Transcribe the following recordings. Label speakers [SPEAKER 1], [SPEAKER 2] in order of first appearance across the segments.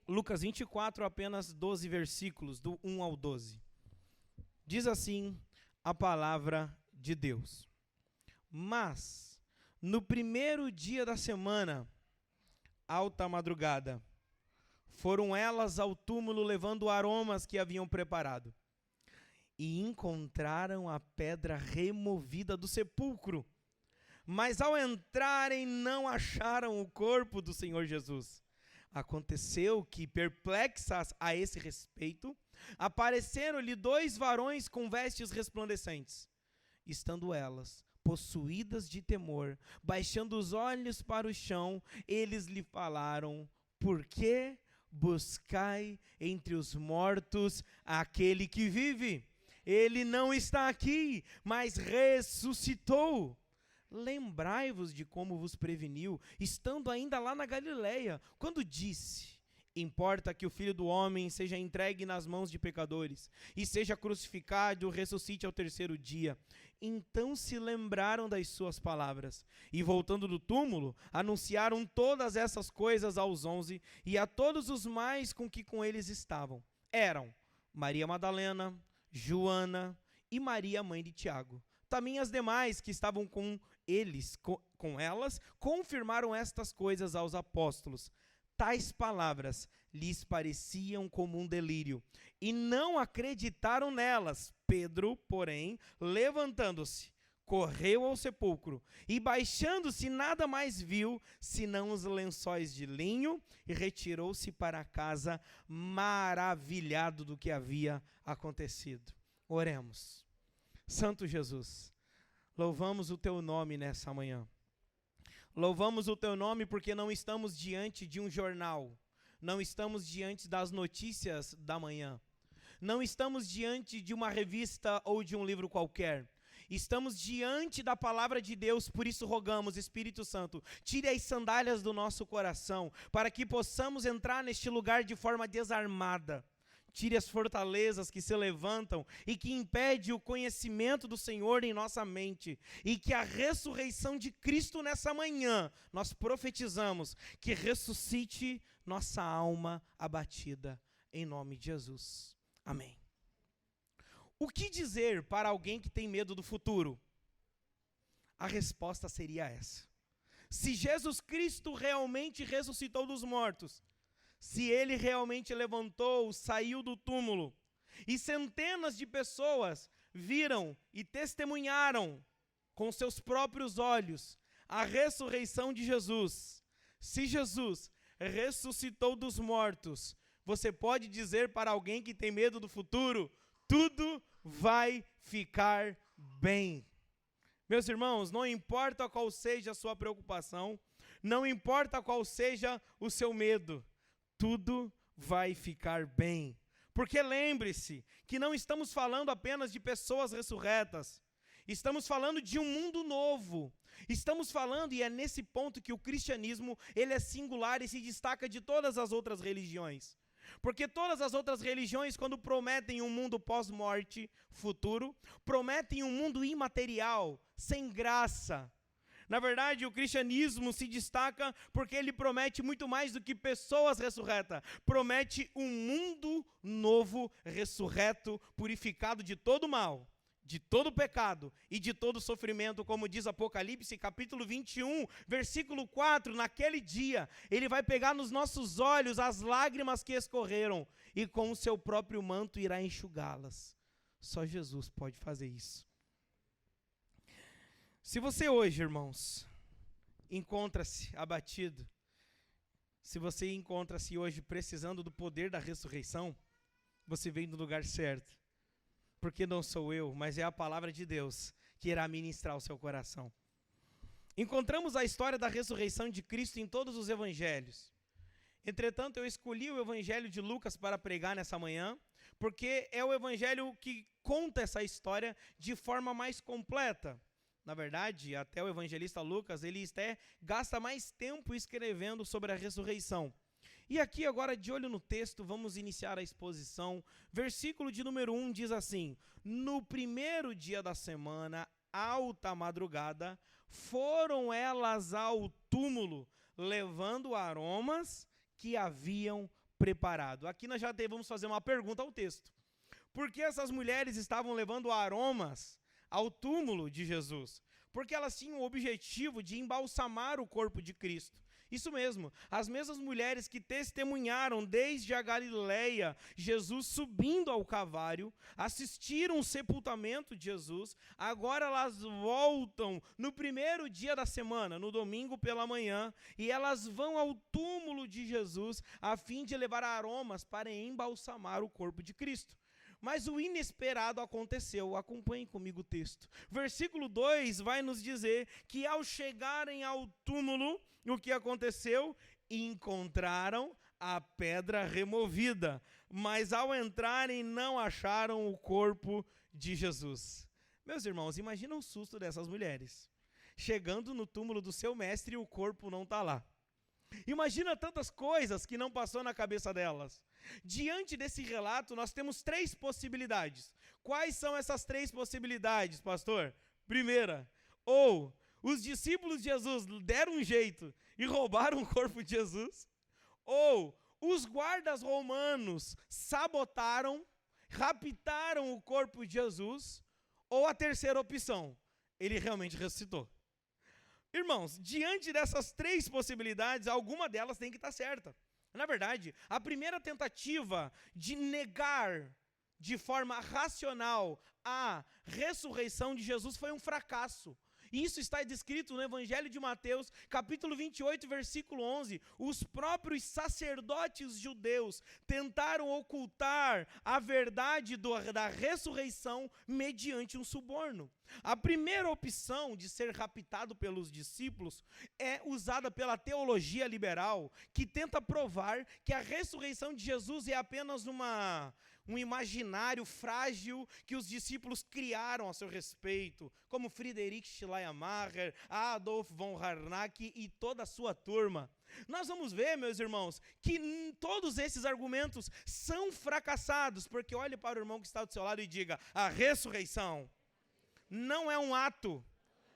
[SPEAKER 1] Lucas 24, apenas 12 versículos, do 1 ao 12. Diz assim a palavra de Deus. Mas, no primeiro dia da semana, alta madrugada, foram elas ao túmulo levando aromas que haviam preparado. E encontraram a pedra removida do sepulcro. Mas ao entrarem não acharam o corpo do Senhor Jesus. Aconteceu que, perplexas a esse respeito, apareceram-lhe 2 varões com vestes resplandecentes. Estando elas possuídas de temor, baixando os olhos para o chão, eles lhe falaram: por que buscai entre os mortos aquele que vive? Ele não está aqui, mas ressuscitou. Lembrai-vos de como vos preveniu, estando ainda lá na Galileia, quando disse: importa que o Filho do Homem seja entregue nas mãos de pecadores, e seja crucificado e ressuscite ao 3º dia. Então se lembraram das suas palavras, e voltando do túmulo, anunciaram todas essas coisas aos 11, e a todos os mais com eles estavam. Eram Maria Madalena, Joana e Maria, mãe de Tiago. Também as demais que estavam com elas, confirmaram estas coisas aos apóstolos. Tais palavras lhes pareciam como um delírio, e não acreditaram nelas. Pedro, porém, levantando-se, correu ao sepulcro, e baixando-se nada mais viu, senão os lençóis de linho, e retirou-se para casa, maravilhado do que havia acontecido. Oremos. Santo Jesus, louvamos o teu nome nessa manhã. Louvamos o teu nome porque não estamos diante de um jornal, não estamos diante das notícias da manhã, não estamos diante de uma revista ou de um livro qualquer. Estamos diante da palavra de Deus, por isso rogamos, Espírito Santo, tire as sandálias do nosso coração, para que possamos entrar neste lugar de forma desarmada. Tire as fortalezas que se levantam e que impedem o conhecimento do Senhor em nossa mente. E que a ressurreição de Cristo nessa manhã, nós profetizamos, que ressuscite nossa alma abatida, em nome de Jesus. Amém. O que dizer para alguém que tem medo do futuro? A resposta seria essa. Se Jesus Cristo realmente ressuscitou dos mortos, se ele realmente levantou, saiu do túmulo, e centenas de pessoas viram e testemunharam com seus próprios olhos a ressurreição de Jesus, se Jesus ressuscitou dos mortos, você pode dizer para alguém que tem medo do futuro: tudo vai ficar bem. Meus irmãos, não importa qual seja a sua preocupação, não importa qual seja o seu medo, tudo vai ficar bem. Porque lembre-se que não estamos falando apenas de pessoas ressurretas. Estamos falando de um mundo novo. Estamos falando, e é nesse ponto que o cristianismo, ele é singular e se destaca de todas as outras religiões. Porque todas as outras religiões, quando prometem um mundo pós-morte futuro, prometem um mundo imaterial, sem graça. Na verdade, o cristianismo se destaca porque ele promete muito mais do que pessoas ressurretas. Promete um mundo novo, ressurreto, purificado de todo mal, de todo pecado e de todo sofrimento, como diz Apocalipse, capítulo 21, versículo 4. Naquele dia, ele vai pegar nos nossos olhos as lágrimas que escorreram e com o seu próprio manto irá enxugá-las. Só Jesus pode fazer isso. Se você hoje, irmãos, encontra-se abatido, se você encontra-se hoje precisando do poder da ressurreição, você vem do lugar certo. Porque não sou eu, mas é a palavra de Deus que irá ministrar o seu coração. Encontramos a história da ressurreição de Cristo em todos os evangelhos. Entretanto, eu escolhi o evangelho de Lucas para pregar nessa manhã, porque é o evangelho que conta essa história de forma mais completa. Na verdade, até o evangelista Lucas, ele até gasta mais tempo escrevendo sobre a ressurreição. E aqui agora, de olho no texto, vamos iniciar a exposição. Versículo de número 1 diz assim: no primeiro dia da semana, alta madrugada, foram elas ao túmulo, levando aromas que haviam preparado. Aqui nós já vamos fazer uma pergunta ao texto. Por que essas mulheres estavam levando aromas ao túmulo de Jesus? Porque elas tinham o objetivo de embalsamar o corpo de Cristo. Isso mesmo, as mesmas mulheres que testemunharam desde a Galileia Jesus subindo ao Calvário, assistiram o sepultamento de Jesus, agora elas voltam no primeiro dia da semana, no domingo pela manhã, e elas vão ao túmulo de Jesus a fim de levar aromas para embalsamar o corpo de Cristo. Mas o inesperado aconteceu. Acompanhe comigo o texto. Versículo 2 vai nos dizer que ao chegarem ao túmulo, o que aconteceu? Encontraram a pedra removida, mas ao entrarem não acharam o corpo de Jesus. Meus irmãos, imagina o susto dessas mulheres. Chegando no túmulo do seu mestre e o corpo não está lá. Imagina tantas coisas que não passou na cabeça delas. Diante desse relato, nós temos 3 possibilidades. Quais são essas 3 possibilidades, pastor? Primeira, ou os discípulos de Jesus deram um jeito e roubaram o corpo de Jesus, ou os guardas romanos sabotaram, raptaram o corpo de Jesus, ou a terceira opção, ele realmente ressuscitou. Irmãos, diante dessas 3 possibilidades, alguma delas tem que estar certa. Na verdade, a primeira tentativa de negar de forma racional a ressurreição de Jesus foi um fracasso. Isso está descrito no Evangelho de Mateus, capítulo 28, versículo 11. Os próprios sacerdotes judeus tentaram ocultar a verdade da ressurreição mediante um suborno. A primeira opção de ser raptado pelos discípulos é usada pela teologia liberal, que tenta provar que a ressurreição de Jesus é apenas um imaginário frágil que os discípulos criaram a seu respeito, como Friedrich Schleiermacher, Adolf von Harnack e toda a sua turma. Nós vamos ver, meus irmãos, que todos esses argumentos são fracassados, porque olhe para o irmão que está do seu lado e diga: a ressurreição não é um ato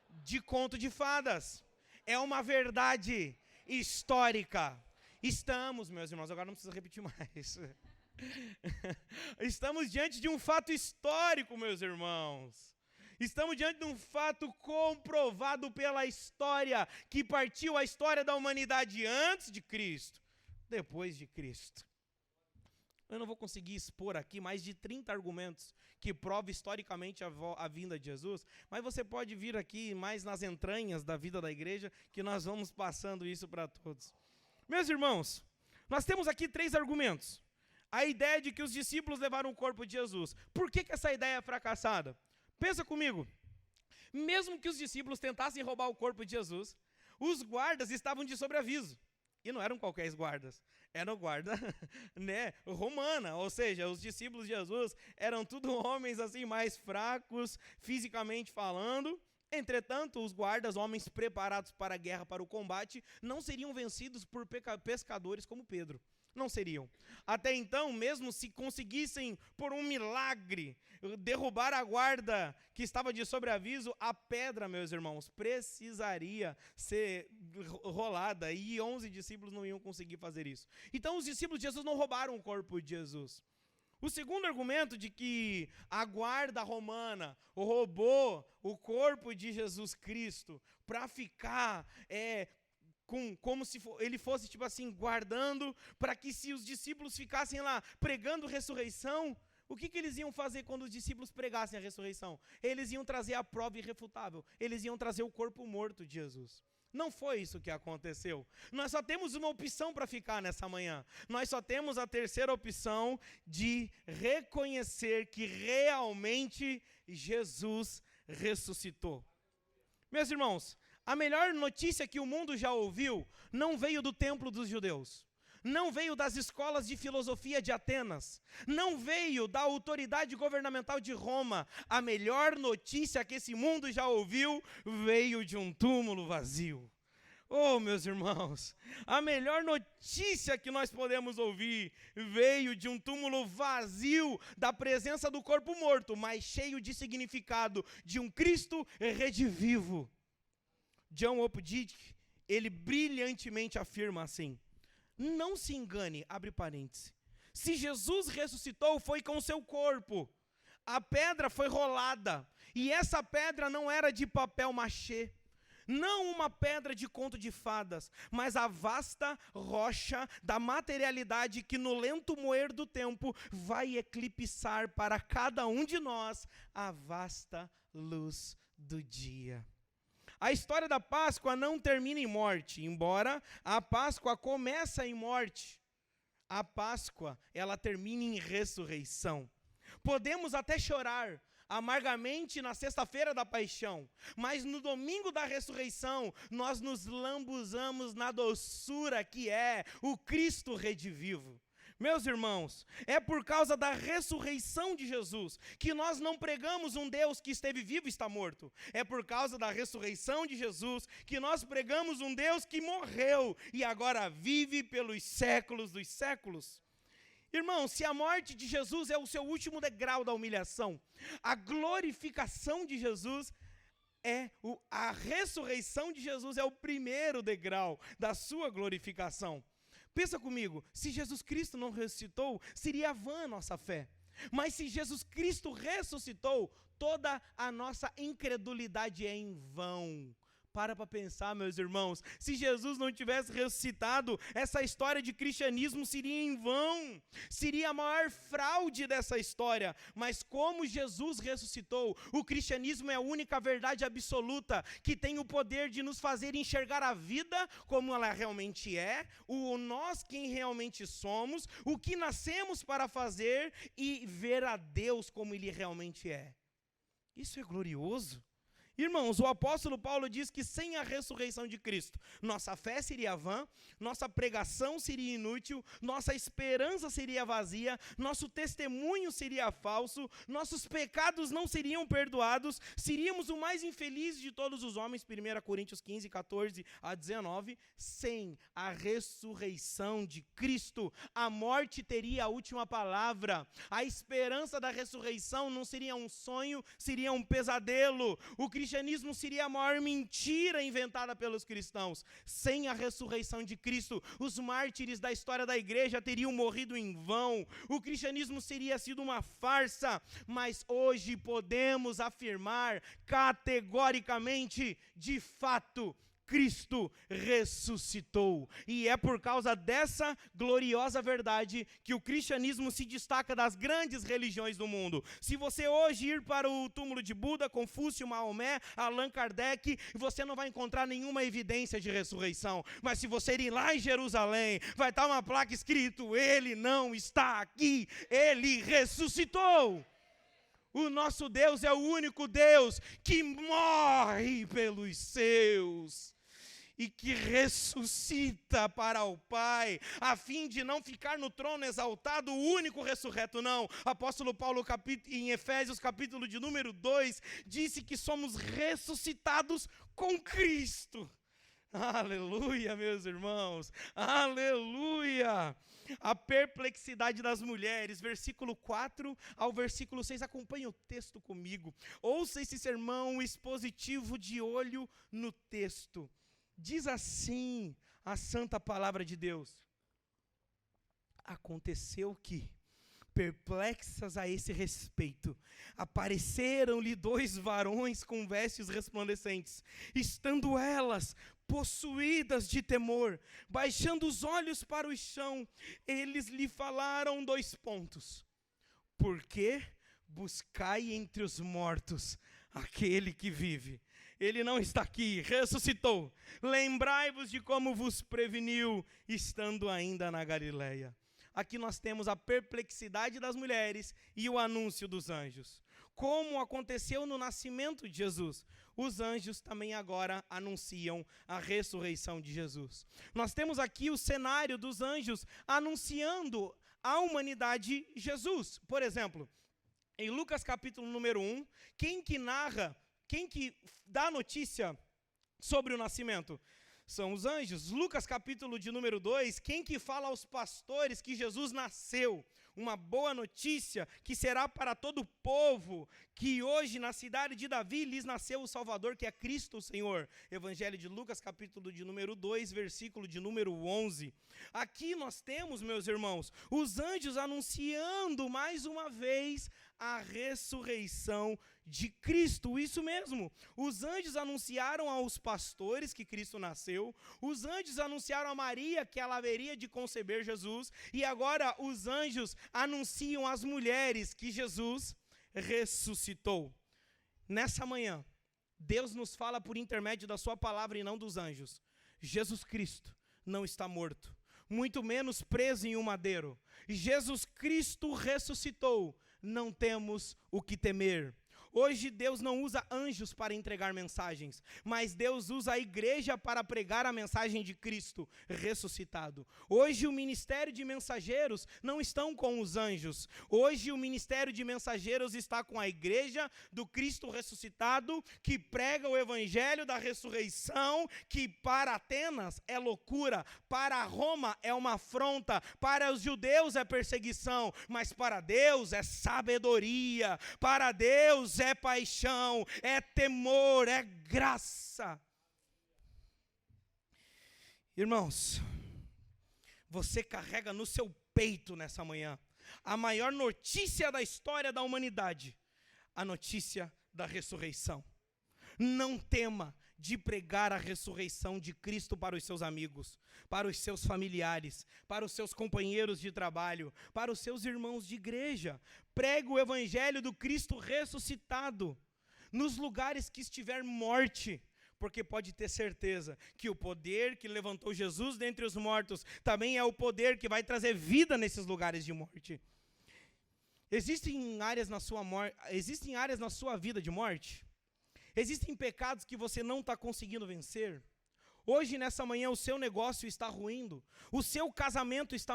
[SPEAKER 1] de conto de fadas, é uma verdade histórica. Estamos, meus irmãos, agora não precisa repetir mais. Estamos diante de um fato histórico, meus irmãos. Estamos diante de um fato comprovado pela história, que partiu a história da humanidade antes de Cristo, depois de Cristo. Eu não vou conseguir expor aqui mais de 30 argumentos que provam historicamente a vinda de Jesus, mas você pode vir aqui mais nas entranhas da vida da igreja, que nós vamos passando isso para todos. Meus irmãos, nós temos aqui 3 argumentos. A ideia de que os discípulos levaram o corpo de Jesus. Por que essa ideia é fracassada? Pensa comigo. Mesmo que os discípulos tentassem roubar o corpo de Jesus, os guardas estavam de sobreaviso. E não eram qualquer guardas. Eram guarda romana, ou seja, os discípulos de Jesus eram tudo homens assim mais fracos, fisicamente falando. Entretanto, os guardas, homens preparados para a guerra, para o combate, não seriam vencidos por pescadores como Pedro. Não seriam. Até então, mesmo se conseguissem, por um milagre, derrubar a guarda que estava de sobreaviso, a pedra, meus irmãos, precisaria ser rolada, e 11 discípulos não iam conseguir fazer isso. Então, os discípulos de Jesus não roubaram o corpo de Jesus. O segundo argumento de que a guarda romana roubou o corpo de Jesus Cristo para ficar como se ele fosse tipo assim, guardando, para que se os discípulos ficassem lá pregando ressurreição, o que eles iam fazer quando os discípulos pregassem a ressurreição? Eles iam trazer a prova irrefutável, eles iam trazer o corpo morto de Jesus. Não foi isso que aconteceu. Nós só temos uma opção para ficar nessa manhã. Nós só temos a terceira opção de reconhecer que realmente Jesus ressuscitou. Meus irmãos, a melhor notícia que o mundo já ouviu não veio do templo dos judeus, não veio das escolas de filosofia de Atenas, não veio da autoridade governamental de Roma. A melhor notícia que esse mundo já ouviu veio de um túmulo vazio. Oh, meus irmãos, a melhor notícia que nós podemos ouvir veio de um túmulo vazio, da presença do corpo morto, mas cheio de significado, de um Cristo redivivo. John Opdyke, ele brilhantemente afirma assim: Não se engane, abre parêntese. Se Jesus ressuscitou, foi com seu corpo. A pedra foi rolada. E essa pedra não era de papel machê. Não uma pedra de conto de fadas, mas a vasta rocha da materialidade que no lento moer do tempo vai eclipsar para cada um de nós a vasta luz do dia. A história da Páscoa não termina em morte, embora a Páscoa começa em morte. A Páscoa, ela termina em ressurreição. Podemos até chorar amargamente na sexta-feira da paixão, mas no domingo da ressurreição, nós nos lambuzamos na doçura que é o Cristo redivivo. Meus irmãos, é por causa da ressurreição de Jesus que nós não pregamos um Deus que esteve vivo e está morto. É por causa da ressurreição de Jesus que nós pregamos um Deus que morreu e agora vive pelos séculos dos séculos. Irmãos, se a morte de Jesus é o seu último degrau da humilhação, a glorificação de Jesus a ressurreição de Jesus é o primeiro degrau da sua glorificação. Pensa comigo, se Jesus Cristo não ressuscitou, seria vã a nossa fé. Mas se Jesus Cristo ressuscitou, toda a nossa incredulidade é em vão. Para pensar, meus irmãos, se Jesus não tivesse ressuscitado, essa história de cristianismo seria em vão, seria a maior fraude dessa história. Mas como Jesus ressuscitou, o cristianismo é a única verdade absoluta que tem o poder de nos fazer enxergar a vida como ela realmente é, o nós quem realmente somos, o que nascemos para fazer e ver a Deus como Ele realmente é. Isso é glorioso. Irmãos, o apóstolo Paulo diz que sem a ressurreição de Cristo, nossa fé seria vã, nossa pregação seria inútil, nossa esperança seria vazia, nosso testemunho seria falso, nossos pecados não seriam perdoados, seríamos o mais infeliz de todos os homens, 1 Coríntios 15, 14 a 19, sem a ressurreição de Cristo, a morte teria a última palavra, a esperança da ressurreição não seria um sonho, seria um pesadelo, o cristianismo seria a maior mentira inventada pelos cristãos. Sem a ressurreição de Cristo, os mártires da história da igreja teriam morrido em vão. O cristianismo seria sido uma farsa, mas hoje podemos afirmar categoricamente, de fato, Cristo ressuscitou. E é por causa dessa gloriosa verdade que o cristianismo se destaca das grandes religiões do mundo. Se você hoje ir para o túmulo de Buda, Confúcio, Maomé, Allan Kardec, você não vai encontrar nenhuma evidência de ressurreição. Mas se você ir lá em Jerusalém, vai estar uma placa escrito: Ele não está aqui, Ele ressuscitou. O nosso Deus é o único Deus que morre pelos seus e que ressuscita para o Pai, a fim de não ficar no trono exaltado o único ressurreto, não. Apóstolo Paulo, em Efésios, capítulo de número 2, disse que somos ressuscitados com Cristo. Aleluia, meus irmãos, aleluia. A perplexidade das mulheres, versículo 4 ao versículo 6, acompanhe o texto comigo. Ouça esse sermão expositivo de olho no texto. Diz assim a santa palavra de Deus: aconteceu que, perplexas a esse respeito, apareceram-lhe 2 varões com vestes resplandecentes, estando elas possuídas de temor, baixando os olhos para o chão, eles lhe falaram 2 pontos. Por que buscai entre os mortos aquele que vive? Ele não está aqui, ressuscitou. Lembrai-vos de como vos preveniu, estando ainda na Galileia. Aqui nós temos a perplexidade das mulheres e o anúncio dos anjos. Como aconteceu no nascimento de Jesus, os anjos também agora anunciam a ressurreição de Jesus. Nós temos aqui o cenário dos anjos anunciando à humanidade Jesus. Por exemplo, em Lucas capítulo número 1, quem que dá notícia sobre o nascimento? São os anjos. Lucas capítulo de número 2, quem que fala aos pastores que Jesus nasceu? Uma boa notícia que será para todo o povo, que hoje na cidade de Davi lhes nasceu o Salvador, que é Cristo o Senhor. Evangelho de Lucas, capítulo de número 2, versículo de número 11. Aqui nós temos, meus irmãos, os anjos anunciando mais uma vez a ressurreição de Cristo. Isso mesmo, os anjos anunciaram aos pastores que Cristo nasceu, os anjos anunciaram a Maria que ela haveria de conceber Jesus, e agora os anjos anunciam às mulheres que Jesus ressuscitou. Nessa manhã, Deus nos fala por intermédio da sua palavra e não dos anjos. Jesus Cristo não está morto, muito menos preso em um madeiro. Jesus Cristo ressuscitou, não temos o que temer. Hoje Deus não usa anjos para entregar mensagens, mas Deus usa a igreja para pregar a mensagem de Cristo ressuscitado. Hoje o ministério de mensageiros não estão com os anjos. Hoje o ministério de mensageiros está com a igreja do Cristo ressuscitado, que prega o evangelho da ressurreição, que para Atenas é loucura, para Roma é uma afronta, para os judeus é perseguição, mas para Deus é sabedoria, para Deus é paixão, é temor, é graça. Irmãos, você carrega no seu peito nessa manhã a maior notícia da história da humanidade, a notícia da ressurreição. Não tema de pregar a ressurreição de Cristo para os seus amigos, para os seus familiares, para os seus companheiros de trabalho, para os seus irmãos de igreja. Pregue o evangelho do Cristo ressuscitado nos lugares que estiver morte, porque pode ter certeza que o poder que levantou Jesus dentre os mortos também é o poder que vai trazer vida nesses lugares de morte. Existem áreas na sua vida de morte? Existem pecados que você não está conseguindo vencer? Hoje, nessa manhã, o seu negócio está ruindo, o seu casamento está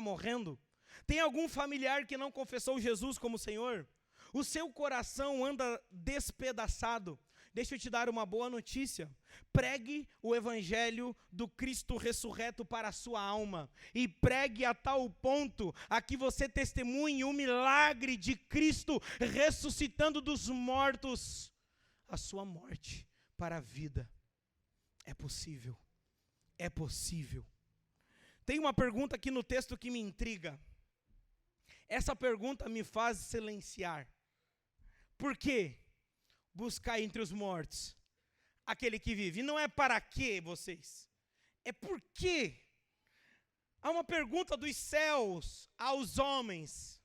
[SPEAKER 1] morrendo, tem algum familiar que não confessou Jesus como Senhor? O seu coração anda despedaçado. Deixa eu te dar uma boa notícia. Pregue o evangelho do Cristo ressurreto para a sua alma. E pregue a tal ponto a que você testemunhe o milagre de Cristo ressuscitando dos mortos a sua morte para a vida. É possível. É possível. Tem uma pergunta aqui no texto que me intriga. Essa pergunta me faz silenciar. Por que buscar entre os mortos aquele que vive? E não é para quê, vocês? É por quê? Há uma pergunta dos céus aos homens.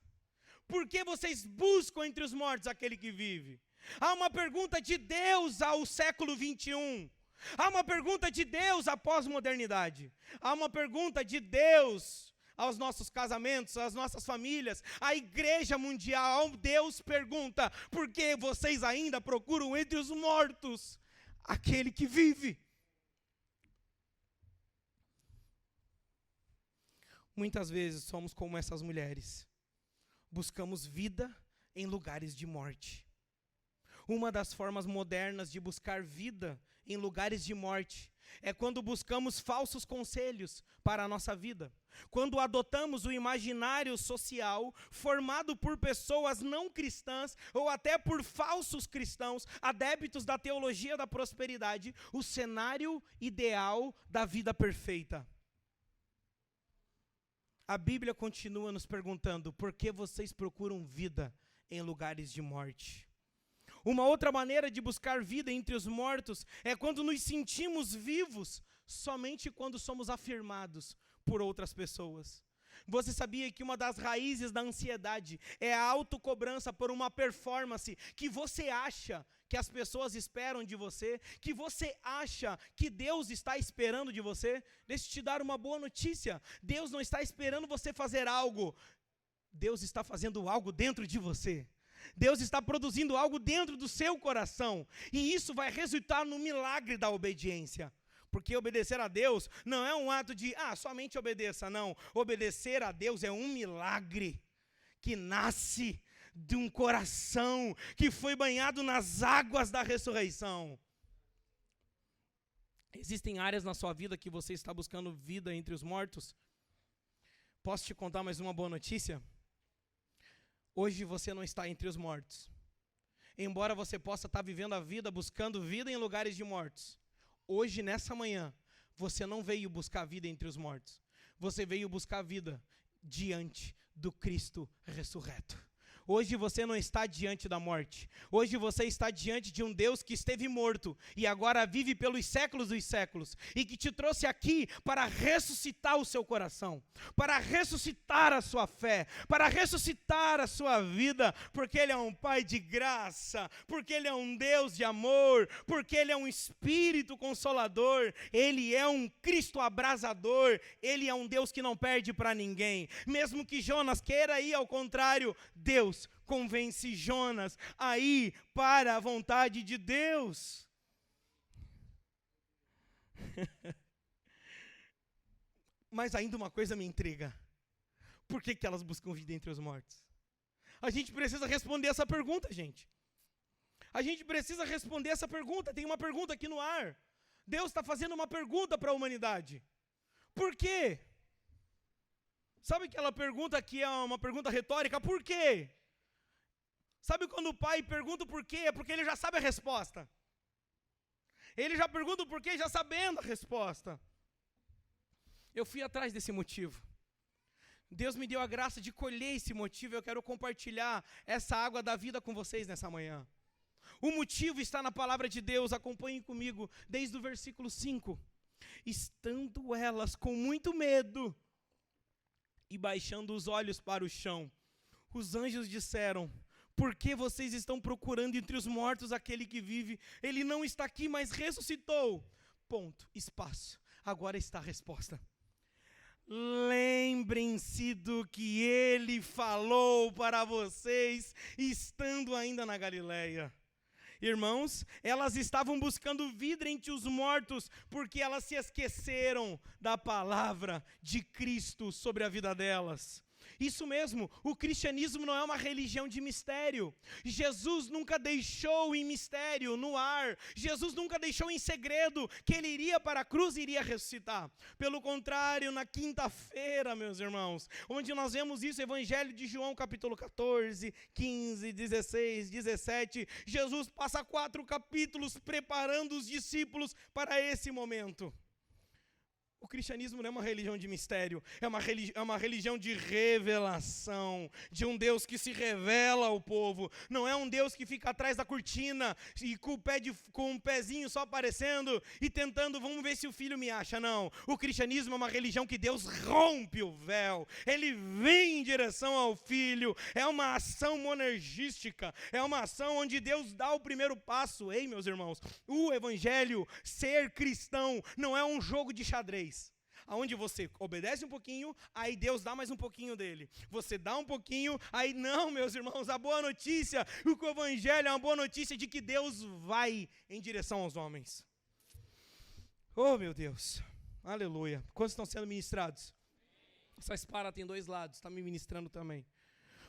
[SPEAKER 1] Por que vocês buscam entre os mortos aquele que vive? Há uma pergunta de Deus ao século 21. Há uma pergunta de Deus à pós-modernidade. Há uma pergunta de Deus aos nossos casamentos, às nossas famílias, à igreja mundial. Deus pergunta: por que vocês ainda procuram entre os mortos aquele que vive? Muitas vezes somos como essas mulheres. Buscamos vida em lugares de morte. Uma das formas modernas de buscar vida em lugares de morte é quando buscamos falsos conselhos para a nossa vida. Quando adotamos o imaginário social formado por pessoas não cristãs ou até por falsos cristãos, adeptos da teologia da prosperidade, o cenário ideal da vida perfeita. A Bíblia continua nos perguntando: por que vocês procuram vida em lugares de morte? Uma outra maneira de buscar vida entre os mortos é quando nos sentimos vivos somente quando somos afirmados por outras pessoas. Você sabia que uma das raízes da ansiedade é a autocobrança por uma performance que você acha que as pessoas esperam de você, que você acha que Deus está esperando de você? Deixa eu te dar uma boa notícia: Deus não está esperando você fazer algo, Deus está fazendo algo dentro de você. Deus está produzindo algo dentro do seu coração, e isso vai resultar no milagre da obediência. Porque obedecer a Deus não é um ato de, somente obedeça, não. Obedecer a Deus é um milagre que nasce de um coração que foi banhado nas águas da ressurreição. Existem áreas na sua vida que você está buscando vida entre os mortos? Posso te contar mais uma boa notícia? Hoje você não está entre os mortos. Embora você possa estar vivendo a vida, buscando vida em lugares de mortos. Hoje, nessa manhã, você não veio buscar vida entre os mortos. Você veio buscar vida diante do Cristo ressurreto. Hoje você não está diante da morte. Hoje você está diante de um Deus que esteve morto e agora vive pelos séculos dos séculos e que te trouxe aqui para ressuscitar o seu coração, para ressuscitar a sua fé, para ressuscitar a sua vida, porque Ele é um Pai de graça, porque Ele é um Deus de amor, porque Ele é um Espírito Consolador, Ele é um Cristo abrasador, Ele é um Deus que não perde para ninguém. Mesmo que Jonas queira ir ao contrário, Deus convence Jonas a ir para a vontade de Deus. Mas ainda uma coisa me intriga. Por que elas buscam vida entre os mortos? A gente precisa responder essa pergunta, gente. A gente precisa responder essa pergunta. Tem uma pergunta aqui no ar. Deus está fazendo uma pergunta para a humanidade. Por quê? Sabe aquela pergunta que é uma pergunta retórica? Por quê? Sabe quando o pai pergunta o porquê? É porque ele já sabe a resposta. Ele já pergunta o porquê já sabendo a resposta. Eu fui atrás desse motivo. Deus me deu a graça de colher esse motivo. Eu quero compartilhar essa água da vida com vocês nessa manhã. O motivo está na palavra de Deus. Acompanhem comigo desde o versículo 5. Estando elas com muito medo e baixando os olhos para o chão, os anjos disseram: por que vocês estão procurando entre os mortos aquele que vive? Ele não está aqui, mas ressuscitou. Ponto, espaço. Agora está a resposta. Lembrem-se do que ele falou para vocês, estando ainda na Galileia. Irmãos, elas estavam buscando vida entre os mortos, porque elas se esqueceram da palavra de Cristo sobre a vida delas. Isso mesmo, o cristianismo não é uma religião de mistério. Jesus nunca deixou em mistério, no ar. Jesus nunca deixou em segredo que ele iria para a cruz e iria ressuscitar. Pelo contrário, na quinta-feira, meus irmãos, onde nós vemos isso, Evangelho de João, capítulo 14, 15, 16, 17, Jesus passa 4 capítulos preparando os discípulos para esse momento. O cristianismo não é uma religião de mistério, é uma religião de revelação, de um Deus que se revela ao povo. Não é um Deus que fica atrás da cortina e com um pezinho só aparecendo e tentando, vamos ver se o filho me acha. Não, o cristianismo é uma religião que Deus rompe o véu, Ele vem em direção ao filho, é uma ação monergística, é uma ação onde Deus dá o primeiro passo. Ei, meus irmãos, o evangelho, ser cristão, não é um jogo de xadrez, aonde você obedece um pouquinho, aí Deus dá mais um pouquinho dele. Você dá um pouquinho, aí não, meus irmãos, a boa notícia, o evangelho é uma boa notícia de que Deus vai em direção aos homens. Oh, meu Deus, aleluia. Quantos estão sendo ministrados? Essa espada tem 2 lados, está me ministrando também.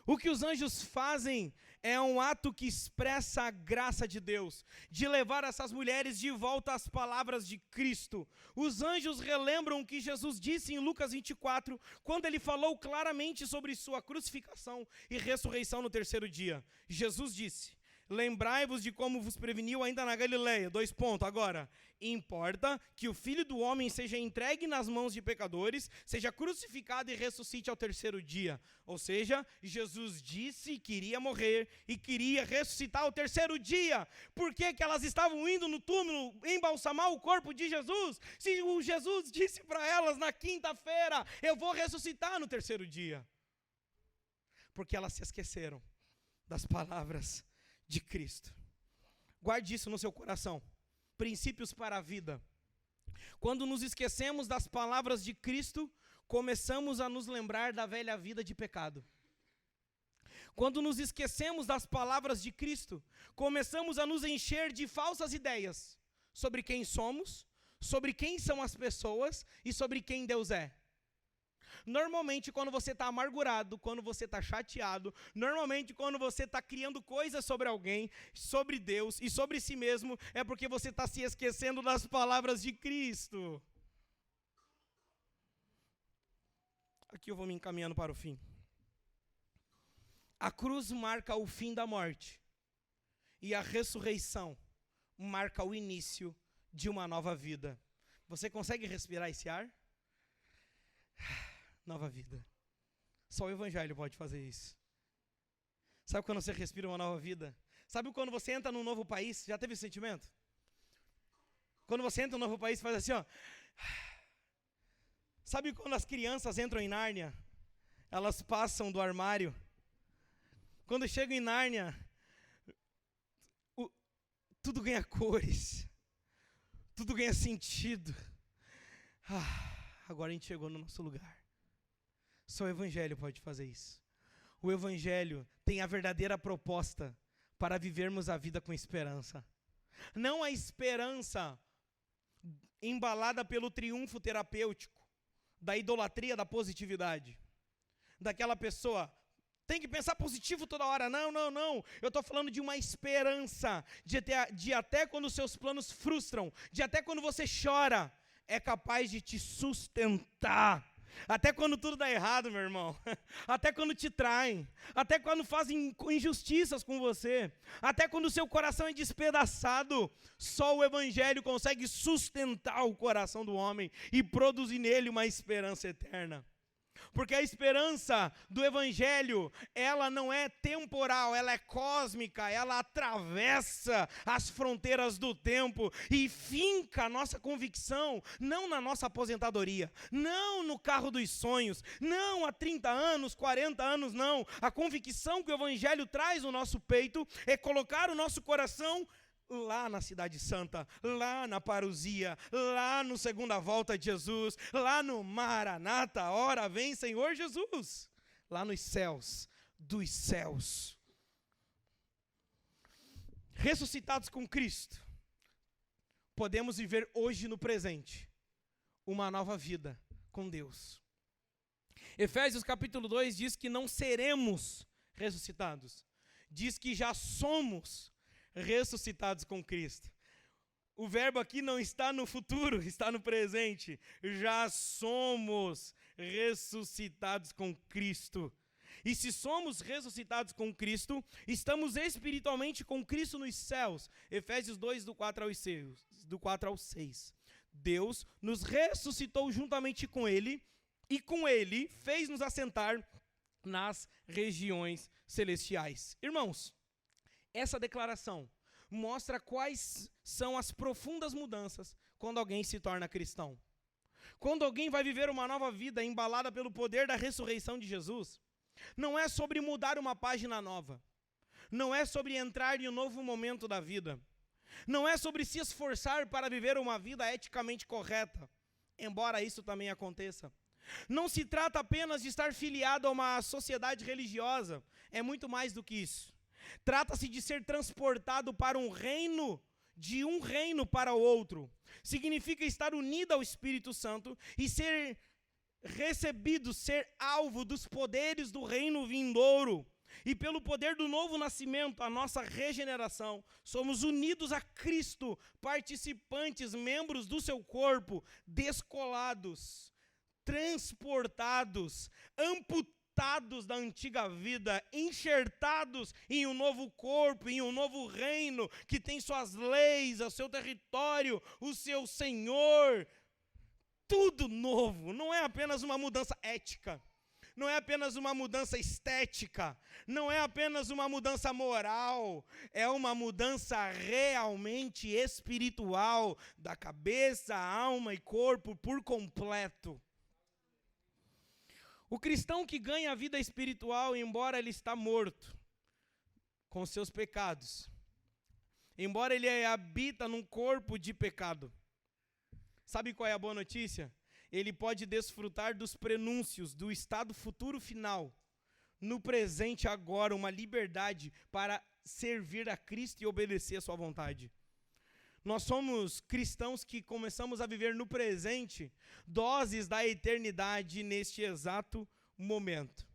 [SPEAKER 1] O que os anjos fazem é um ato que expressa a graça de Deus, de levar essas mulheres de volta às palavras de Cristo. Os anjos relembram o que Jesus disse em Lucas 24, quando ele falou claramente sobre sua crucificação e ressurreição no 3º dia. Jesus disse: lembrai-vos de como vos preveniu ainda na Galileia. 2 pontos. Agora, importa que o Filho do Homem seja entregue nas mãos de pecadores, seja crucificado e ressuscite ao 3º dia. Ou seja, Jesus disse que iria morrer e queria ressuscitar ao 3º dia. Por que elas estavam indo no túmulo embalsamar o corpo de Jesus? Se o Jesus disse para elas na quinta-feira: eu vou ressuscitar no 3º dia. Porque elas se esqueceram das palavras de Cristo. Guarde isso no seu coração. Princípios para a vida. Quando nos esquecemos das palavras de Cristo, começamos a nos lembrar da velha vida de pecado. Quando nos esquecemos das palavras de Cristo, começamos a nos encher de falsas ideias sobre quem somos, sobre quem são as pessoas e sobre quem Deus é. Normalmente, quando você está amargurado, quando você está chateado, normalmente, quando você está criando coisas sobre alguém, sobre Deus e sobre si mesmo, é porque você está se esquecendo das palavras de Cristo. Aqui eu vou me encaminhando para o fim. A cruz marca o fim da morte. E a ressurreição marca o início de uma nova vida. Você consegue respirar esse ar? Nova vida. Só o Evangelho pode fazer isso. Sabe quando você respira uma nova vida? Sabe quando você entra num novo país? Já teve esse sentimento? Quando você entra num novo país, faz assim, ó. Sabe quando as crianças entram em Nárnia? Elas passam do armário. Quando chegam em Nárnia, tudo ganha cores. Tudo ganha sentido. Agora a gente chegou no nosso lugar. Só o Evangelho pode fazer isso. O Evangelho tem a verdadeira proposta para vivermos a vida com esperança. Não a esperança embalada pelo triunfo terapêutico, da idolatria, da positividade. Daquela pessoa, tem que pensar positivo toda hora. Não. Eu estou falando de uma esperança, de até quando os seus planos frustram, de até quando você chora, é capaz de te sustentar. Até quando tudo dá errado, meu irmão. Até quando te traem. Até quando fazem injustiças com você. Até quando o seu coração é despedaçado. Só o Evangelho consegue sustentar o coração do homem e produzir nele uma esperança eterna. Porque a esperança do Evangelho, ela não é temporal, ela é cósmica, ela atravessa as fronteiras do tempo e finca a nossa convicção, não na nossa aposentadoria, não no carro dos sonhos, não há 30 anos, 40 anos, não. A convicção que o Evangelho traz no nosso peito é colocar o nosso coração lá na Cidade Santa, lá na parousia, lá no segunda volta de Jesus, lá no Maranata, ora vem Senhor Jesus, lá nos céus dos céus. Ressuscitados com Cristo, podemos viver hoje no presente uma nova vida com Deus. Efésios capítulo 2 diz que não seremos ressuscitados, diz que já somos ressuscitados com Cristo. O verbo aqui não está no futuro, está no presente. Já somos ressuscitados com Cristo. E se somos ressuscitados com Cristo, estamos espiritualmente com Cristo nos céus. Efésios 2, do 4 ao 6. Deus nos ressuscitou juntamente com Ele, e com Ele fez-nos assentar nas regiões celestiais. Irmãos, essa declaração mostra quais são as profundas mudanças quando alguém se torna cristão. Quando alguém vai viver uma nova vida embalada pelo poder da ressurreição de Jesus, não é sobre mudar uma página nova. Não é sobre entrar em um novo momento da vida. Não é sobre se esforçar para viver uma vida eticamente correta, embora isso também aconteça. Não se trata apenas de estar filiado a uma sociedade religiosa, é muito mais do que isso. Trata-se de ser transportado para um reino, de um reino para o outro. Significa estar unido ao Espírito Santo e ser recebido, ser alvo dos poderes do reino vindouro. E pelo poder do novo nascimento, a nossa regeneração, somos unidos a Cristo, participantes, membros do seu corpo, descolados, transportados, amputados da antiga vida, enxertados em um novo corpo, em um novo reino, que tem suas leis, o seu território, o seu Senhor, tudo novo. Não é apenas uma mudança ética, não é apenas uma mudança estética, não é apenas uma mudança moral, é uma mudança realmente espiritual, da cabeça, alma e corpo por completo. O cristão que ganha a vida espiritual, embora ele está morto com seus pecados, embora ele habita num corpo de pecado, sabe qual é a boa notícia? Ele pode desfrutar dos prenúncios do estado futuro final, no presente agora, uma liberdade para servir a Cristo e obedecer a sua vontade. Nós somos cristãos que começamos a viver no presente doses da eternidade neste exato momento.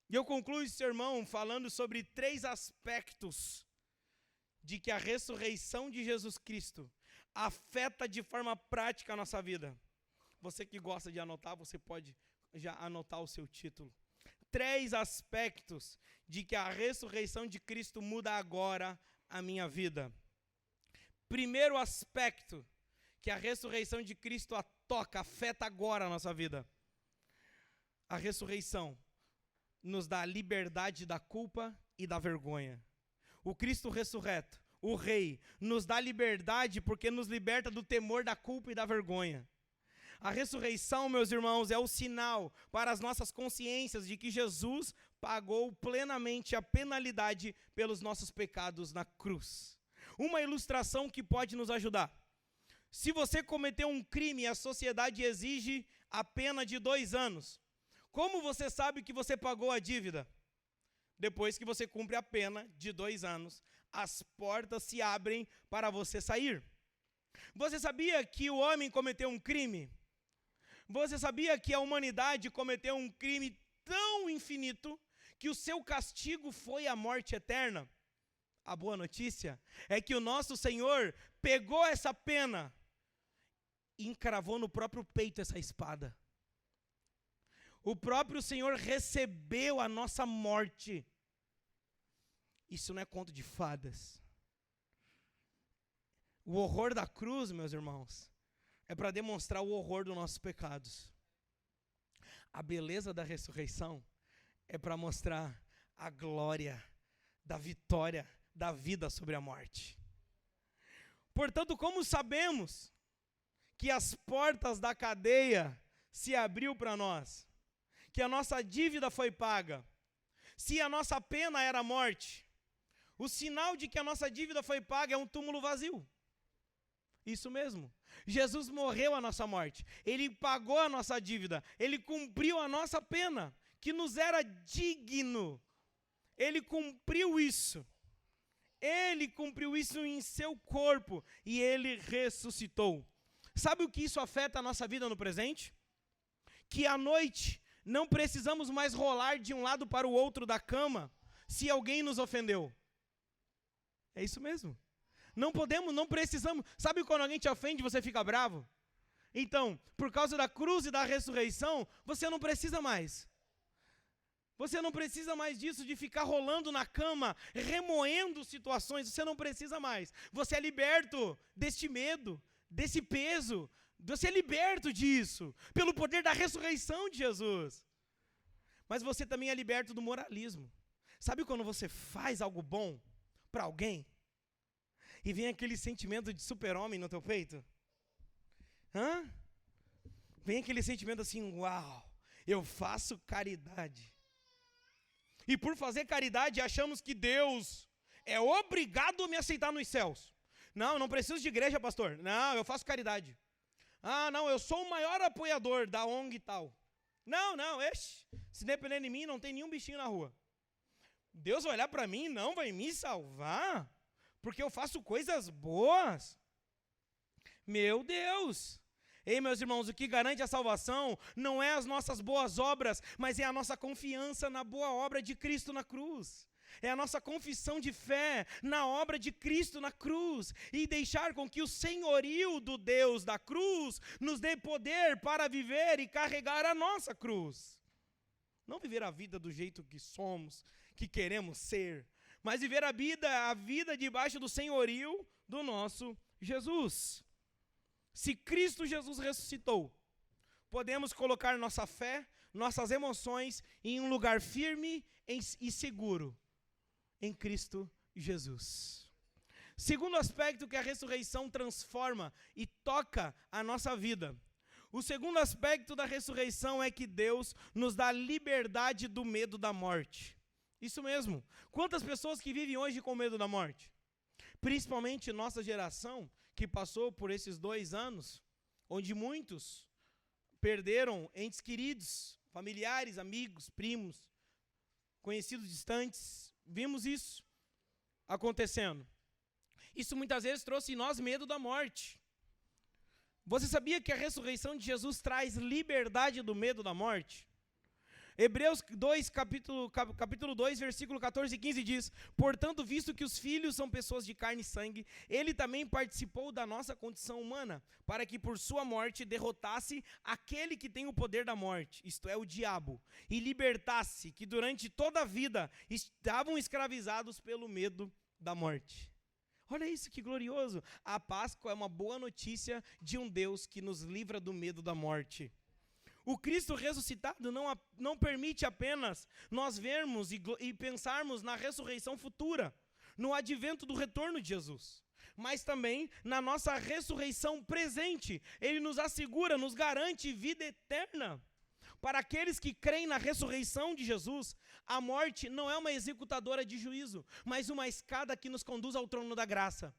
[SPEAKER 1] E eu concluo esse sermão falando sobre 3 aspectos de que a ressurreição de Jesus Cristo afeta de forma prática a nossa vida. Você que gosta de anotar, você pode já anotar o seu título. 3 aspectos de que a ressurreição de Cristo muda agora a minha vida. Primeiro aspecto que a ressurreição de Cristo toca, afeta agora a nossa vida. A ressurreição nos dá a liberdade da culpa e da vergonha. O Cristo ressurreto, o Rei, nos dá liberdade porque nos liberta do temor da culpa e da vergonha. A ressurreição, meus irmãos, é o sinal para as nossas consciências de que Jesus pagou plenamente a penalidade pelos nossos pecados na cruz. Uma ilustração que pode nos ajudar. Se você cometeu um crime e a sociedade exige a pena de 2 anos, como você sabe que você pagou a dívida? Depois que você cumpre a pena de 2 anos, as portas se abrem para você sair. Você sabia que o homem cometeu um crime? Você sabia que a humanidade cometeu um crime tão infinito que o seu castigo foi a morte eterna? A boa notícia é que o nosso Senhor pegou essa pena e encravou no próprio peito essa espada. O próprio Senhor recebeu a nossa morte. Isso não é conto de fadas. O horror da cruz, meus irmãos, é para demonstrar o horror dos nossos pecados. A beleza da ressurreição é para mostrar a glória da vitória da vida sobre a morte. Portanto, como sabemos que as portas da cadeia se abriu para nós, que a nossa dívida foi paga, se a nossa pena era a morte, o sinal de que a nossa dívida foi paga é um túmulo vazio. Isso mesmo. Jesus morreu a nossa morte. Ele pagou a nossa dívida. Ele cumpriu a nossa pena, que nos era digno. Ele cumpriu isso. Ele cumpriu isso em seu corpo e ele ressuscitou. Sabe o que isso afeta a nossa vida no presente? Que à noite não precisamos mais rolar de um lado para o outro da cama se alguém nos ofendeu. É isso mesmo. Não podemos, não precisamos. Sabe quando alguém te ofende e você fica bravo? Então, por causa da cruz e da ressurreição, você não precisa mais. Você não precisa mais disso, de ficar rolando na cama, remoendo situações. Você não precisa mais. Você é liberto deste medo, desse peso. Você é liberto disso, pelo poder da ressurreição de Jesus. Mas você também é liberto do moralismo. Sabe quando você faz algo bom para alguém? E vem aquele sentimento de super-homem no teu peito? Vem aquele sentimento assim, uau, eu faço caridade. E por fazer caridade, achamos que Deus é obrigado a me aceitar nos céus. Não, não preciso de igreja, pastor. Não, eu faço caridade. Ah, não, eu sou o maior apoiador da ONG e tal. Não, se depender de mim, não tem nenhum bichinho na rua. Deus vai olhar para mim e não vai me salvar, porque eu faço coisas boas. Meu Deus! Ei, meus irmãos, o que garante a salvação não é as nossas boas obras, mas é a nossa confiança na boa obra de Cristo na cruz. É a nossa confissão de fé na obra de Cristo na cruz e deixar com que o senhorio do Deus da cruz nos dê poder para viver e carregar a nossa cruz. Não viver a vida do jeito que somos, que queremos ser, mas viver a vida debaixo do senhorio do nosso Jesus. Se Cristo Jesus ressuscitou, podemos colocar nossa fé, nossas emoções em um lugar firme e seguro, em Cristo Jesus. Segundo aspecto que a ressurreição transforma e toca a nossa vida. O segundo aspecto da ressurreição é que Deus nos dá liberdade do medo da morte. Isso mesmo. Quantas pessoas que vivem hoje com medo da morte? Principalmente nossa geração, que passou por esses 2 anos, onde muitos perderam entes queridos, familiares, amigos, primos, conhecidos distantes. Vimos isso acontecendo. Isso muitas vezes trouxe em nós medo da morte. Você sabia que a ressurreição de Jesus traz liberdade do medo da morte? Hebreus 2, capítulo 2, versículo 14 e 15 diz: portanto, visto que os filhos são pessoas de carne e sangue, ele também participou da nossa condição humana, para que por sua morte derrotasse aquele que tem o poder da morte, isto é, o diabo, e libertasse que durante toda a vida estavam escravizados pelo medo da morte. Olha isso, que glorioso! A Páscoa é uma boa notícia de um Deus que nos livra do medo da morte. O Cristo ressuscitado não permite apenas nós vermos e pensarmos na ressurreição futura, no advento do retorno de Jesus, mas também na nossa ressurreição presente. Ele nos assegura, nos garante vida eterna. Para aqueles que creem na ressurreição de Jesus, a morte não é uma executadora de juízo, mas uma escada que nos conduz ao trono da graça.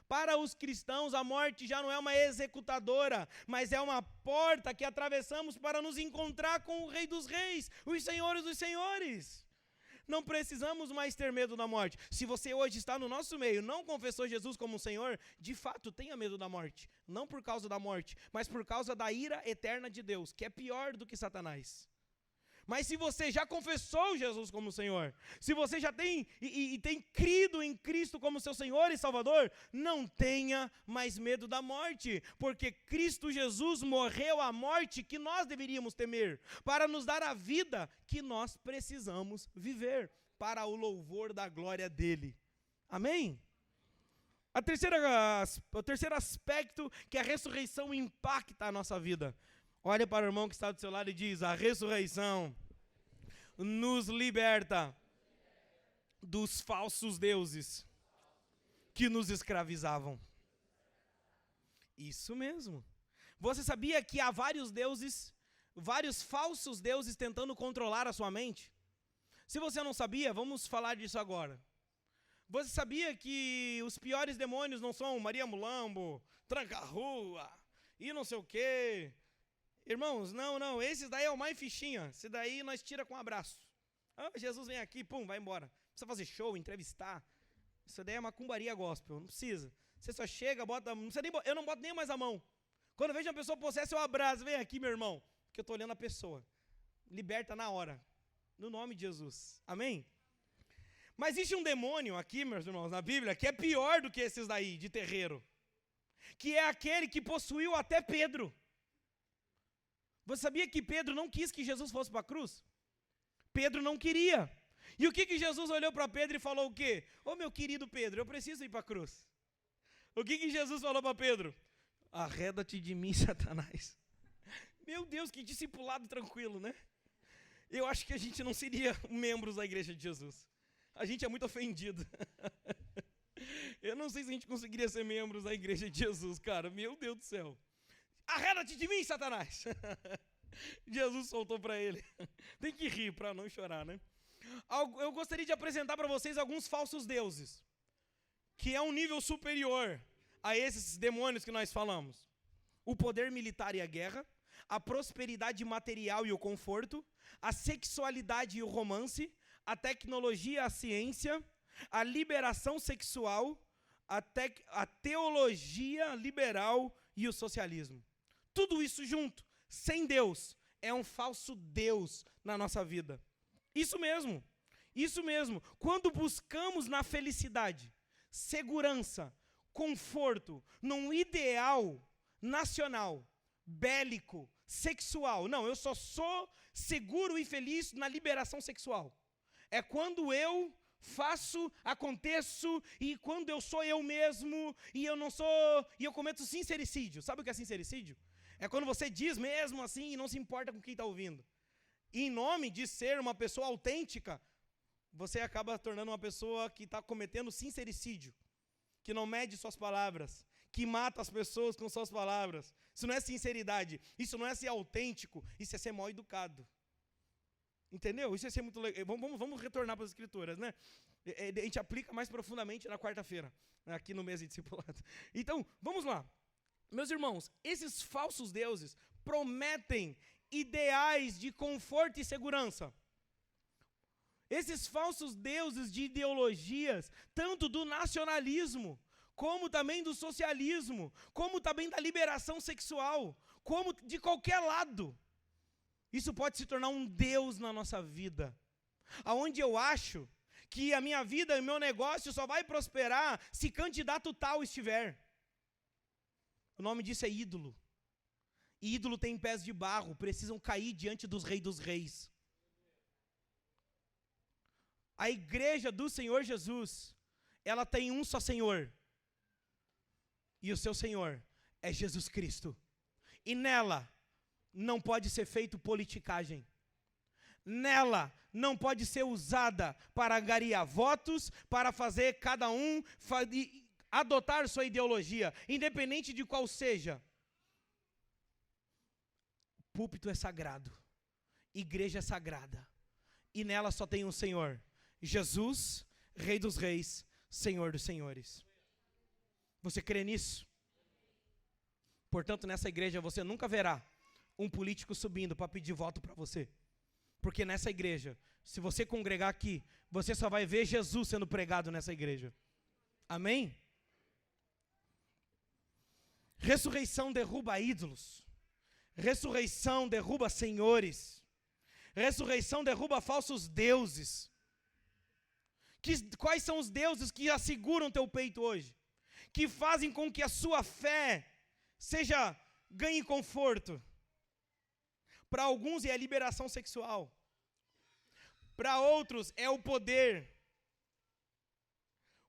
[SPEAKER 1] Para os cristãos, a morte já não é uma executadora, mas é uma porta que atravessamos para nos encontrar com o Rei dos Reis, os Senhores dos Senhores. Não precisamos mais ter medo da morte. Se você hoje está no nosso meio, não confessou Jesus como Senhor, de fato tenha medo da morte. Não por causa da morte, mas por causa da ira eterna de Deus, que é pior do que Satanás. Mas se você já confessou Jesus como Senhor, se você já tem tem crido em Cristo como seu Senhor e Salvador, não tenha mais medo da morte, porque Cristo Jesus morreu a morte que nós deveríamos temer, para nos dar a vida que nós precisamos viver, para o louvor da glória dele. Amém? O terceiro aspecto que a ressurreição impacta a nossa vida. Olha para o irmão que está do seu lado e diz: a ressurreição nos liberta dos falsos deuses que nos escravizavam. Isso mesmo. Você sabia que há vários falsos deuses tentando controlar a sua mente? Se você não sabia, vamos falar disso agora. Você sabia que os piores demônios não são Maria Mulambo, Tranca-Rua e não sei o quê? Irmãos, não, esses daí é o mais fichinha, esse daí nós tira com um abraço. Jesus vem aqui, pum, vai embora. Não precisa fazer show, entrevistar. Isso daí é macumbaria gospel, não precisa. Você só chega, bota, não precisa nem, eu não boto nem mais a mão. Quando eu vejo uma pessoa possessa, eu abraço, vem aqui, meu irmão, porque eu estou olhando a pessoa. Liberta na hora, no nome de Jesus, amém? Mas existe um demônio aqui, meus irmãos, na Bíblia, que é pior do que esses daí, de terreiro. Que é aquele que possuiu até Pedro. Você sabia que Pedro não quis que Jesus fosse para a cruz? Pedro não queria. E o que Jesus olhou para Pedro e falou o quê? Ô meu querido Pedro, eu preciso ir para a cruz. O que Jesus falou para Pedro? Arreda-te de mim, Satanás. Meu Deus, que discipulado tranquilo, né? Eu acho que a gente não seria membros da igreja de Jesus. A gente é muito ofendido. Eu não sei se a gente conseguiria ser membros da igreja de Jesus, cara. Meu Deus do céu. Arreda-te de mim, Satanás. Jesus soltou para ele. Tem que rir para não chorar, né? Eu gostaria de apresentar para vocês alguns falsos deuses, que é um nível superior a esses demônios que nós falamos. O poder militar e a guerra, a prosperidade material e o conforto, a sexualidade e o romance, a tecnologia e a ciência, a liberação sexual, a teologia liberal e o socialismo. Tudo isso junto, sem Deus, é um falso Deus na nossa vida. Isso mesmo. Quando buscamos na felicidade, segurança, conforto, num ideal nacional, bélico, sexual. Não, eu só sou seguro e feliz na liberação sexual. É quando eu faço, aconteço, e quando eu sou eu mesmo, e eu cometo sincericídio. Sabe o que é sincericídio? É quando você diz mesmo assim e não se importa com quem está ouvindo. E em nome de ser uma pessoa autêntica, você acaba tornando uma pessoa que está cometendo sincericídio, que não mede suas palavras, que mata as pessoas com suas palavras. Isso não é sinceridade, isso não é ser autêntico, isso é ser mal educado. Entendeu? Isso é ser muito legal. Vamos retornar para as escrituras, né? A gente aplica mais profundamente na quarta-feira, aqui no mês de discipulado. Então, vamos lá. Meus irmãos, esses falsos deuses prometem ideais de conforto e segurança. Esses falsos deuses de ideologias, tanto do nacionalismo, como também do socialismo, como também da liberação sexual, como de qualquer lado. Isso pode se tornar um Deus na nossa vida, aonde eu acho que a minha vida e o meu negócio só vai prosperar se candidato tal estiver. O nome disso é ídolo. E ídolo tem pés de barro, precisam cair diante dos reis dos reis. A igreja do Senhor Jesus, ela tem um só Senhor. E o seu Senhor é Jesus Cristo. E nela não pode ser feito politicagem. Nela não pode ser usada para angariar votos, para fazer cada um adotar sua ideologia, independente de qual seja. Púlpito é sagrado, igreja é sagrada, e nela só tem um Senhor, Jesus, Rei dos Reis, Senhor dos Senhores. Você crê nisso? Portanto, nessa igreja você nunca verá um político subindo para pedir voto para você. Porque nessa igreja, se você congregar aqui, você só vai ver Jesus sendo pregado nessa igreja. Amém? Ressurreição derruba ídolos. Ressurreição derruba senhores. Ressurreição derruba falsos deuses. Quais são os deuses que asseguram teu peito hoje? Que fazem com que a sua fé ganhe conforto. Para alguns é a liberação sexual. Para outros é o poder.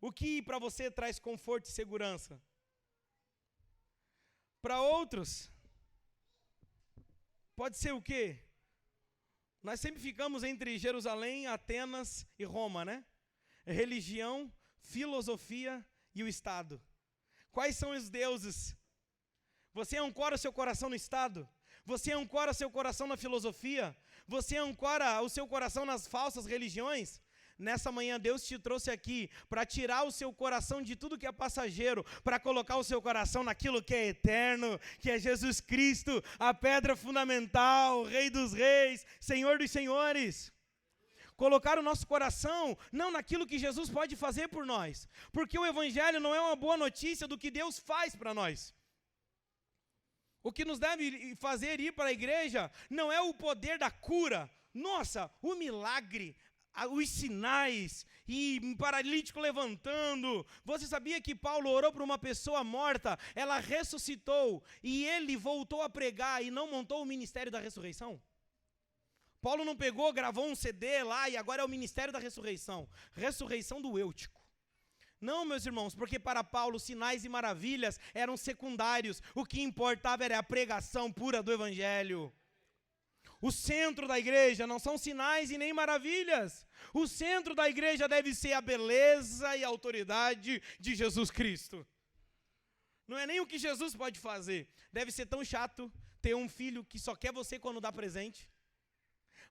[SPEAKER 1] O que para você traz conforto e segurança? Para outros, pode ser o quê? Nós sempre ficamos entre Jerusalém, Atenas e Roma, né? Religião, filosofia e o Estado. Quais são os deuses? Você ancora o seu coração no Estado? Você ancora seu coração na filosofia? Você ancora o seu coração nas falsas religiões? Nessa manhã Deus te trouxe aqui para tirar o seu coração de tudo que é passageiro, para colocar o seu coração naquilo que é eterno, que é Jesus Cristo, a pedra fundamental, Rei dos Reis, Senhor dos Senhores. Colocar o nosso coração não naquilo que Jesus pode fazer por nós, porque o Evangelho não é uma boa notícia do que Deus faz para nós. O que nos deve fazer ir para a igreja não é o poder da cura, nossa, o milagre, os sinais e um paralítico levantando. Você sabia que Paulo orou para uma pessoa morta, ela ressuscitou e ele voltou a pregar e não montou o ministério da ressurreição? Paulo não pegou, gravou um CD lá e agora é o ministério da ressurreição. Ressurreição do Eutico. Não, meus irmãos, porque para Paulo sinais e maravilhas eram secundários. O que importava era a pregação pura do Evangelho. O centro da igreja não são sinais e nem maravilhas. O centro da igreja deve ser a beleza e a autoridade de Jesus Cristo. Não é nem o que Jesus pode fazer. Deve ser tão chato ter um filho que só quer você quando dá presente.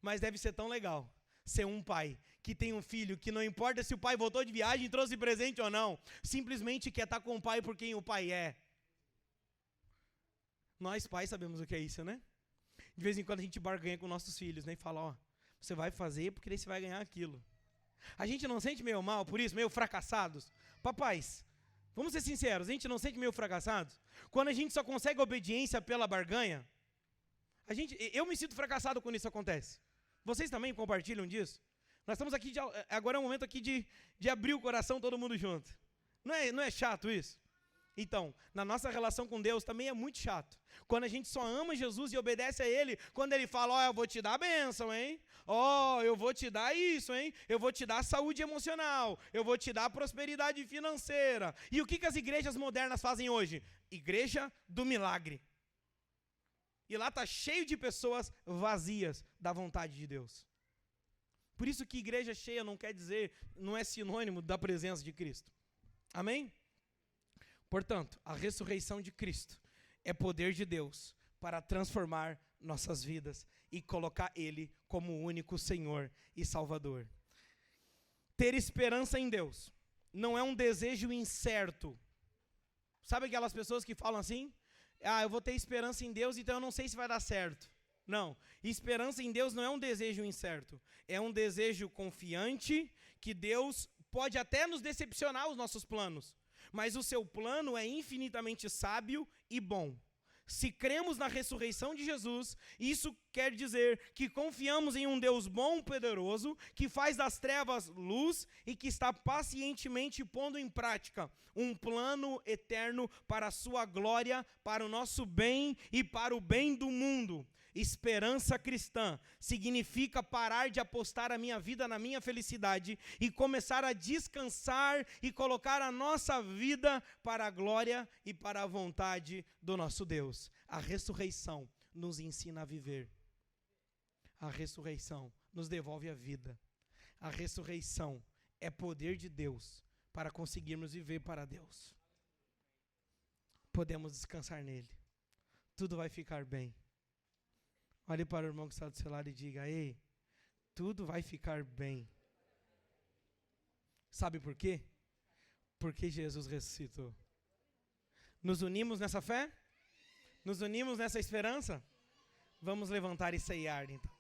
[SPEAKER 1] Mas deve ser tão legal ser um pai que tem um filho que não importa se o pai voltou de viagem e trouxe presente ou não, simplesmente quer estar com o pai por quem o pai é. Nós pais sabemos o que é isso, né? De vez em quando a gente barganha com nossos filhos, né? E fala, ó, você vai fazer porque daí você vai ganhar aquilo. A gente não sente meio mal por isso, meio fracassados? Papais, vamos ser sinceros, a gente não sente meio fracassados? Quando a gente só consegue obediência pela barganha, eu me sinto fracassado quando isso acontece. Vocês também compartilham disso? Nós estamos aqui, agora é um momento aqui de abrir o coração todo mundo junto. Não é chato isso? Então, na nossa relação com Deus também é muito chato. Quando a gente só ama Jesus e obedece a Ele, quando Ele fala, ó, eu vou te dar a bênção, hein? Ó, eu vou te dar isso, hein? Eu vou te dar saúde emocional, eu vou te dar prosperidade financeira. E o que as igrejas modernas fazem hoje? Igreja do milagre. E lá está cheio de pessoas vazias da vontade de Deus. Por isso que igreja cheia não é sinônimo da presença de Cristo. Amém? Portanto, a ressurreição de Cristo é poder de Deus para transformar nossas vidas e colocar Ele como o único Senhor e Salvador. Ter esperança em Deus não é um desejo incerto. Sabe aquelas pessoas que falam assim? Ah, eu vou ter esperança em Deus, então eu não sei se vai dar certo. Não. Esperança em Deus não é um desejo incerto. É um desejo confiante que Deus pode até nos decepcionar os nossos planos. Mas o seu plano é infinitamente sábio e bom. Se cremos na ressurreição de Jesus, isso quer dizer que confiamos em um Deus bom, poderoso, que faz das trevas luz e que está pacientemente pondo em prática um plano eterno para a sua glória, para o nosso bem e para o bem do mundo. Esperança cristã significa parar de apostar a minha vida na minha felicidade e começar a descansar e colocar a nossa vida para a glória e para a vontade do nosso Deus. A ressurreição nos ensina a viver. A ressurreição nos devolve a vida. A ressurreição é poder de Deus para conseguirmos viver para Deus. Podemos descansar nele. Tudo vai ficar bem. Olhe para o irmão que está do seu lado e diga: ei, tudo vai ficar bem. Sabe por quê? Porque Jesus ressuscitou. Nos unimos nessa fé? Nos unimos nessa esperança? Vamos levantar e ceiar, então.